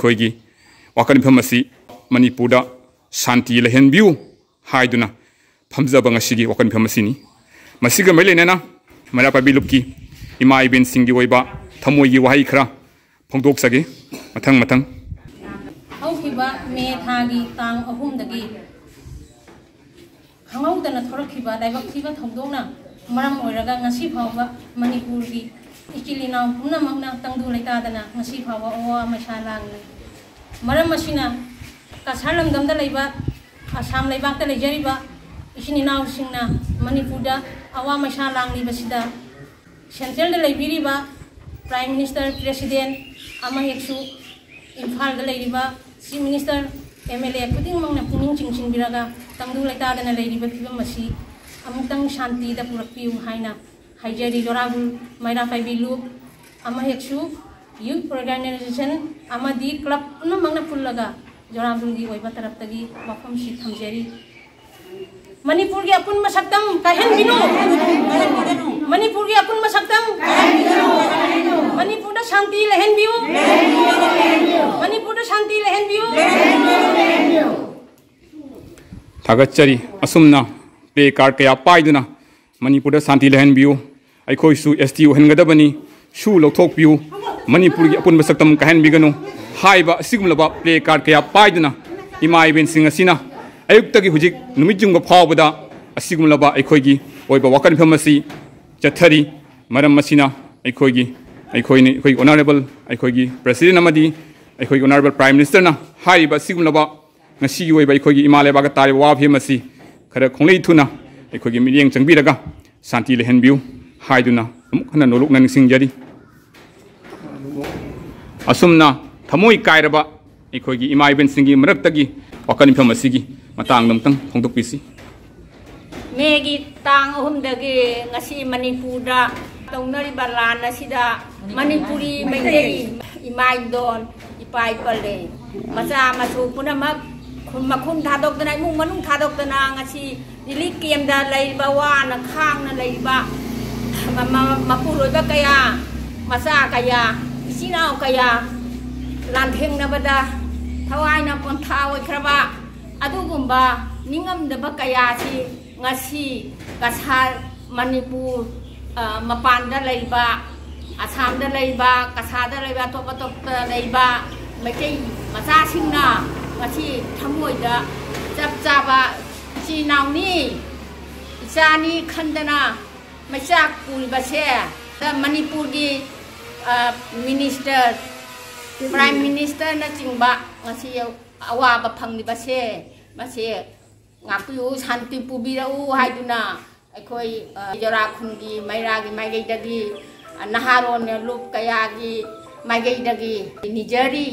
अखोगी वाकन फम मणिपुर शांति लहनबियु हाइदुना फमजब ngasi वाकन फम सिनी मसिग मै लेना मरा पाबी लुपकी इमा इबेन सिंगी ओइबा थमोगी वहाई खरा फोंदोक सगे मथंग मथंग हौखिबा मे थागी तांग अहुमदगी खंगौदना थोरखिबा लाइबक थिबा थौदोंना मरम ओइरगा ngasi फावबा मणिपुरगी इकिलिनाव पुनमकना तंगदु लेतादना ngasi फावबा ओवा मैसा लांगनि मरम मसिना कासार लमदमदा लेबा आसाम लेबाकता लेजरिबा इकिलिनाव सिंगना मणिपुरदा अवा मैसा लांगलिबसिदा सेंट्रल लेबिरिबा प्राइम मिनिस्टर प्रेसिडेंट अमा हेक्सु इम्फाल लेरिबा चीफ मिनिस्टर एमएलए खुदिंगमंगना पुनिंग चिंगसिनबिरागा तंगदु लेतादना लेरिबा फिबम मसी अमुक्तंग शांतिदा पुरक्पियु हाइना हाइजरी जोराबुल माइरा पाइबिलु अमा हेक्सु यूथ ऑर्गेनाइजेशन अमादी क्लब पुनमंगना पुल्लगा जोराबुलगी ओइबा तरफतगी वफमसी थमजेरी मणिपुर की अपुन मसक्तम कहनबिनु मणिपुर की अपुन मसक्तम मणिपुर शांति लहनबियु मणिपुर शांति लहनबियु थागतचरी असुमना प्ले कार्ड कया पाइदुना मणिपुर शांति लहनबियु अखोइसु एसटी ओहनगदबनी सु लौथोकपियु मणिपुर की अपुन मसक्तम कहनबिगनु हाइबा सिगुमलबा प्ले कार्ड कया पाइदुना इमा इबेन सिंग असिना अयुक्तगी हुजिक नुमिजुंग फावबदा असिगुमलबा अखोइगी ओइबा वाकन फमसी चथरी मरम मसिना अखोइगी अखोइ ऑनरेबल अखोइगी प्रेसिडेंट अमदी अखोइ ऑनरेबल प्राइम मिनिस्टर ना हाइबा सिगुमलबा ngasi ओइबा अखोइगी इमालेबागा तारे वाफे मसी खरा खोंलै थुना अखोइगी मिलियंग चंगबिरगा शांति लेहनबियु हाइदुना अमुक हना नोलुकना निसिंगजरी असुमना थमोइ कायरबा अखोइगी इमा Eben सिंगी मरक्तगी वाकन फमसीगी matang namtang hongtok pisi megi tang ahumdagi ngasi manipura taunari balana sida manipuri maidei imai don ipai pale macha masu punamak khun makhun thadok dana mung manung thadok dana ngasi dili kiem da leiba wa na khang na leiba mapuroi ba kaya masa kaya isinau kaya lantheng na bada thawai na pon thawai khraba अदुगुम्बा निंगमदबा कयासी ngasi kasar manipur mapanda leiba asamda leiba kasada leiba topatopta leiba makai macha singna ngasi thamoida chapchaba chinawni isani khandana machak pulbase manipur gi minister prime minister na chingba ngasi awaba phangibase mase ngapu shanti pubirau haiduna akhoi jora khungi mairagi maigeidagi naharon lup kayagi maigeidagi nijari